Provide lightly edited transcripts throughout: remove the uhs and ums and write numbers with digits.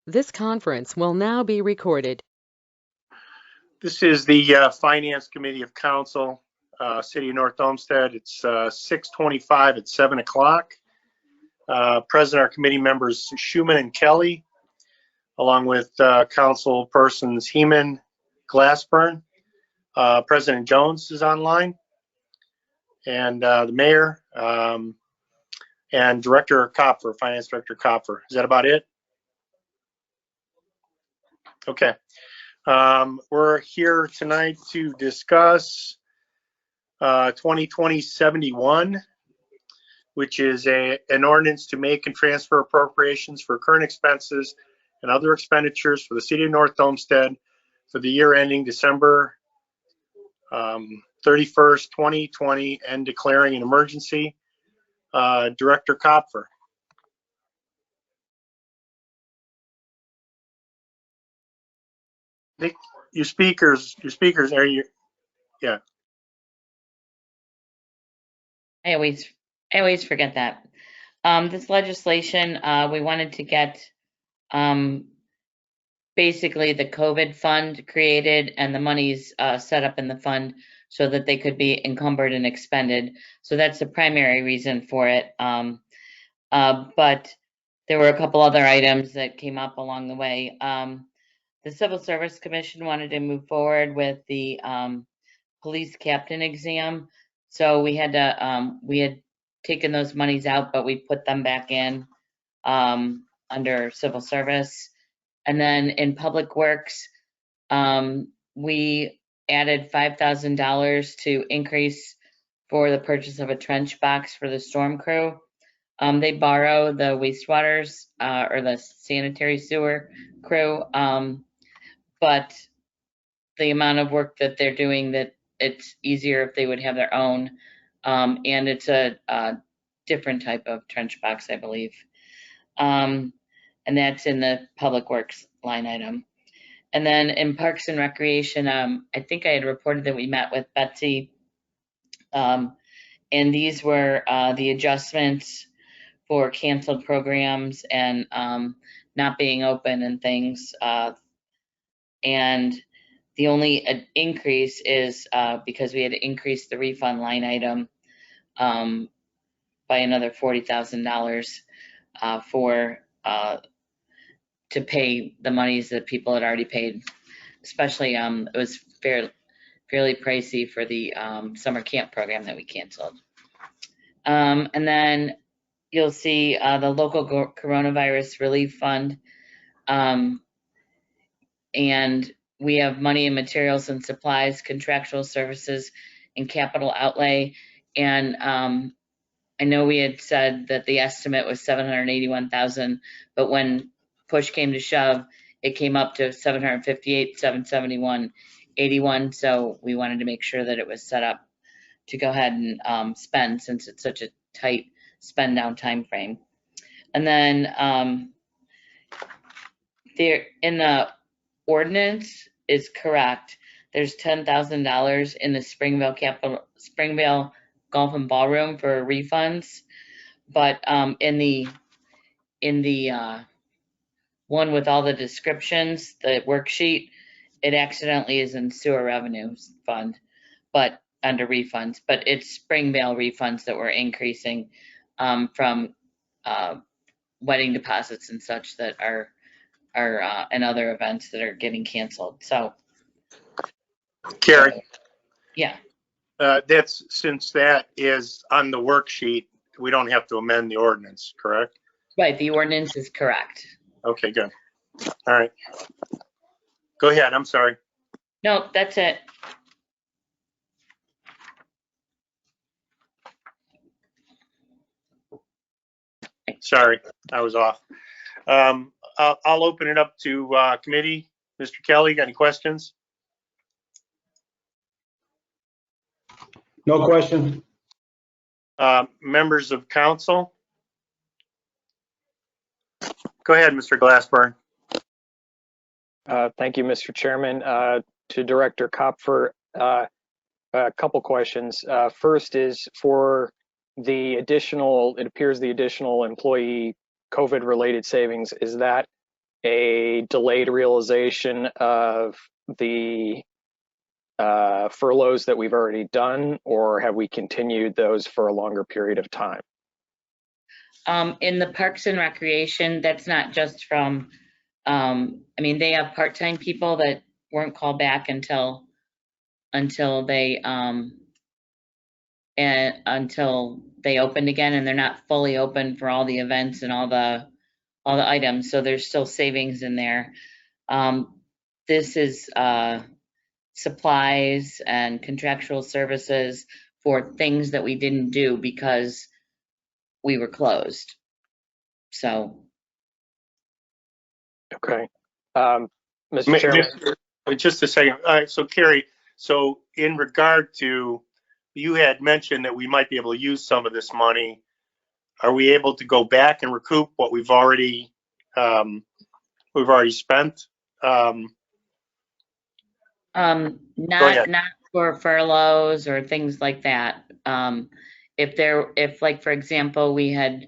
This conference will now be recorded. This is the Finance Committee of Council, City of North Olmsted. It's 6:25 at 7 o'clock. Present are committee members Schuman and Kelly, along with council persons Heeman, Glassburn. President Jones is online, and the mayor, and Director Kopfer, Finance Director Kopfer. Is that about it? Okay. We're here tonight to discuss 2020-71, which is an ordinance to make and transfer appropriations for current expenses and other expenditures for the City of North Olmsted for the year ending December 31st, 2020, and declaring an emergency. Director Kopfer. I think your speakers are you? Yeah. I always forget that. This legislation, we wanted to get basically the COVID fund created and the monies set up in the fund so that they could be encumbered and expended. So that's the primary reason for it. But there were a couple other items that came up along the way. The Civil Service Commission wanted to move forward with the police captain exam. So we had taken those monies out, but we put them back in under civil service. And then in Public Works, we added $5,000 to increase for the purchase of a trench box for the storm crew. They borrow the wastewaters or the sanitary sewer crew, but the amount of work that they're doing, that it's easier if they would have their own. And it's a different type of trench box, I believe. And that's in the Public Works line item. And then in Parks and Recreation, I think I had reported that we met with Betsy. And these were the adjustments for canceled programs and not being open and things. And the only increase is because we had increased the refund line item by another $40,000 for to pay the monies that people had already paid. Especially, it was fairly pricey for the summer camp program that we canceled. And then you'll see the local coronavirus relief fund. And we have money in materials and supplies, contractual services, and capital outlay. And I know we had said that the estimate was $781,000, but when push came to shove, it came up to $758,771.81. So we wanted to make sure that it was set up to go ahead and spend, since it's such a tight spend down time frame. And then there in the ordinance is correct. There's $10,000 in the Springvale Golf and Ballroom for refunds, but in the one with all the descriptions, the worksheet, it accidentally is in sewer revenues fund, but under refunds. But it's Springvale refunds that we're increasing from wedding deposits and such that are and other events that are getting canceled. So, Carrie. Yeah. That's, since that is on the worksheet, we don't have to amend the ordinance, correct? Right, the ordinance is correct. Okay, good. All right. Go ahead, I'm sorry. No, that's it. Sorry, I was off. I'll open it up to committee. Mr. Kelly, got any questions? No question. Members of council? Go ahead, Mr. Glassburn. Thank you, Mr. Chairman. To Director Kopfer, a couple questions. First is for the additional, it appears the additional employee COVID-related savings, is that a delayed realization of the furloughs that we've already done, or have we continued those for a longer period of time? In the Parks and Recreation, that's not just from, I mean, they have part-time people that weren't called back until they until they opened again, and they're not fully open for all the events and all the items, so there's still savings in there. This is supplies and contractual services for things that we didn't do because we were closed. So. Okay. Mr. Chairman. Just a second. All right, so Carrie, so in regard to, you had mentioned that we might be able to use some of this money. Are we able to go back and recoup what we've already spent? Not for furloughs or things like that. If like, for example, we had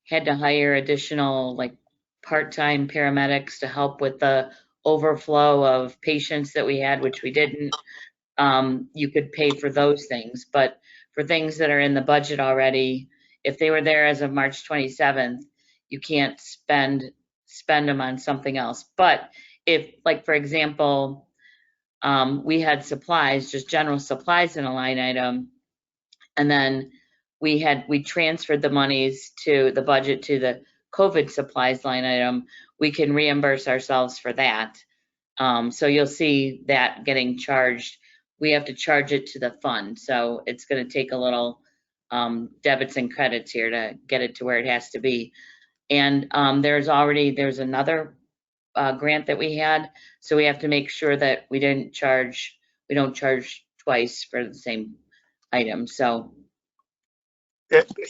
to hire additional like part-time paramedics to help with the overflow of patients that we had, which we didn't, you could pay for those things. But for things that are in the budget already, if they were there as of March 27th, you can't spend them on something else. But if, like, for example, we had supplies, just general supplies in a line item, and then we transferred the monies to the budget to the COVID supplies line item, we can reimburse ourselves for that. So you'll see that getting charged. We have to charge it to the fund. So it's going to take a little debits and credits here to get it to where it has to be. And there's another grant that we had. So we have to make sure that we don't charge twice for the same item. So.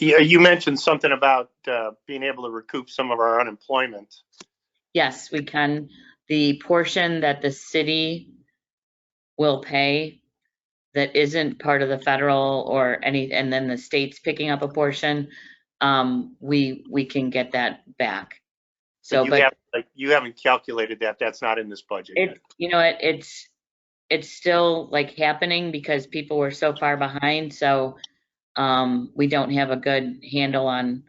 You mentioned something about being able to recoup some of our unemployment. Yes, we can. The portion that the city will pay that isn't part of the federal or any, and then the state's picking up a portion, we can get that back. So, you haven't calculated that. That's not in this budget yet. You know, it's still like happening because people were so far behind. So we don't have a good handle on,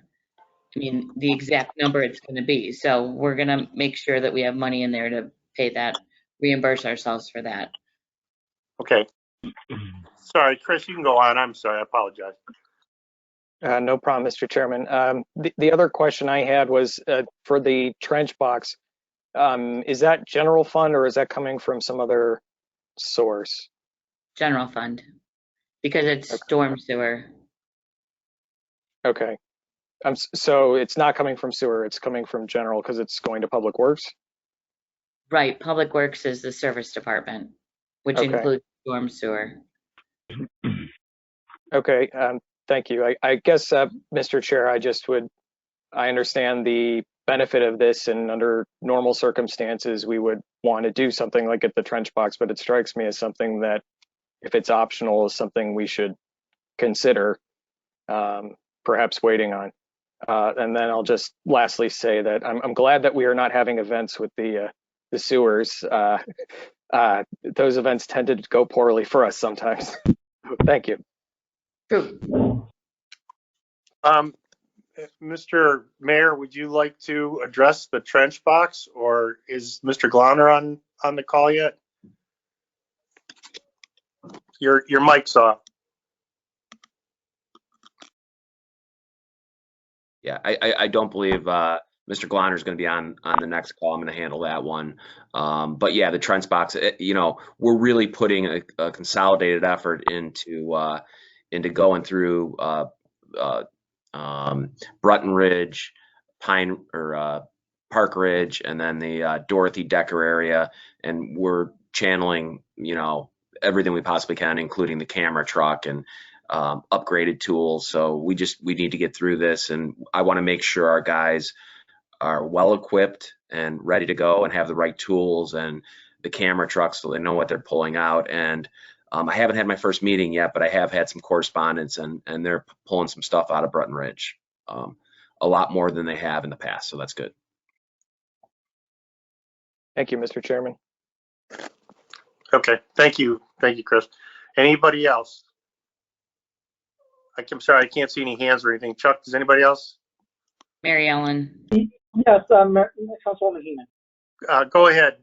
I mean, the exact number it's going to be. So we're going to make sure that we have money in there to pay that, reimburse ourselves for that. Okay. Sorry, Chris, you can go on. I'm sorry. I apologize. No problem, Mr. Chairman. The other question I had was for the trench box. Is that general fund or is that coming from some other source? General fund, because it's storm sewer. Okay. So it's not coming from sewer, it's coming from general because it's going to Public Works? Right. Public Works is the service department, which includes storm sewer. Okay. Thank you. I guess, Mr. Chair, I understand the benefit of this, and under normal circumstances, we would want to do something like at the trench box, but it strikes me as something that, if it's optional, is something we should consider perhaps waiting on. And then I'll just lastly say that I'm glad that we are not having events with the sewers. Those events tend to go poorly for us sometimes. Thank you. True. Mr. Mayor, would you like to address the trench box, or is Mr. Glauner on the call yet? Your mic's off. Yeah, I don't believe Mr. Glauner is going to be on the next call. I'm going to handle that one. But yeah, the trench box, we're really putting a consolidated effort into going through Bretton Ridge, Park Ridge, and then the Dorothy Decker area, and we're channeling everything we possibly can, including the camera truck and upgraded tools. So we need to get through this, and I want to make sure our guys are well equipped and ready to go and have the right tools and the camera trucks so they know what they're pulling out. And I haven't had my first meeting yet, but I have had some correspondence, and they're pulling some stuff out of Bretton Ridge, a lot more than they have in the past. So that's good. Thank you, Mr. Chairman. Okay, thank you. Thank you, Chris. Anybody else? I'm sorry, I can't see any hands or anything. Chuck, does anybody else? Mary Ellen. Yes, Councilwoman Heeman. Go ahead.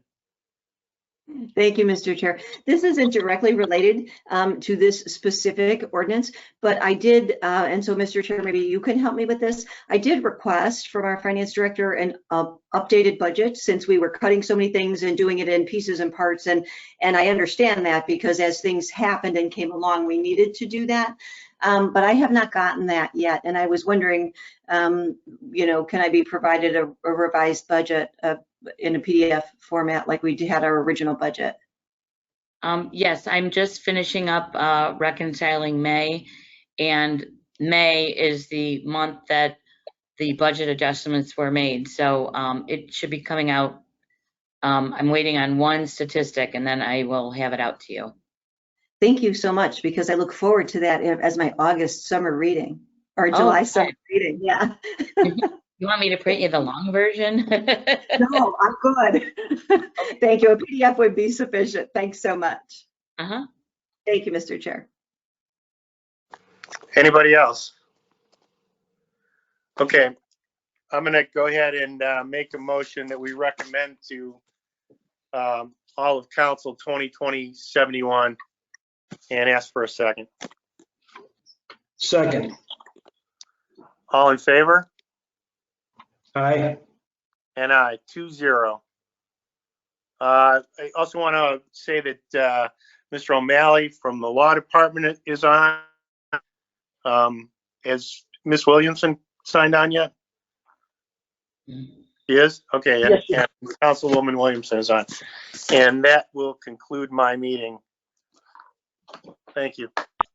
Thank you, Mr. Chair. This isn't directly related to this specific ordinance, but I did, and so Mr. Chair, maybe you can help me with this. I did request from our finance director an updated budget since we were cutting so many things and doing it in pieces and parts. And I understand that because as things happened and came along, we needed to do that. But I have not gotten that yet. And I was wondering, you know, can I be provided a revised budget in a PDF format like we had our original budget? Yes, I'm just finishing up reconciling May, and May is the month that the budget adjustments were made. So it should be coming out. I'm waiting on one statistic and then I will have it out to you. Thank you so much, because I look forward to that as my August summer reading or July summer reading. Yeah. You want me to print you the long version? No, I'm good. Thank you. A PDF would be sufficient. Thanks so much. Uh-huh. Thank you, Mr. Chair. Anybody else? Okay, I'm going to go ahead and make a motion that we recommend to all of Council 2020-71 and ask for a second. Second. All in favor? Aye. And aye, 2-0. I also want to say that Mr. O'Malley from the Law Department is on. Has Ms. Williamson signed on yet? She is? Okay, and, Yes, and Councilwoman Williamson is on. And that will conclude my meeting. Thank you.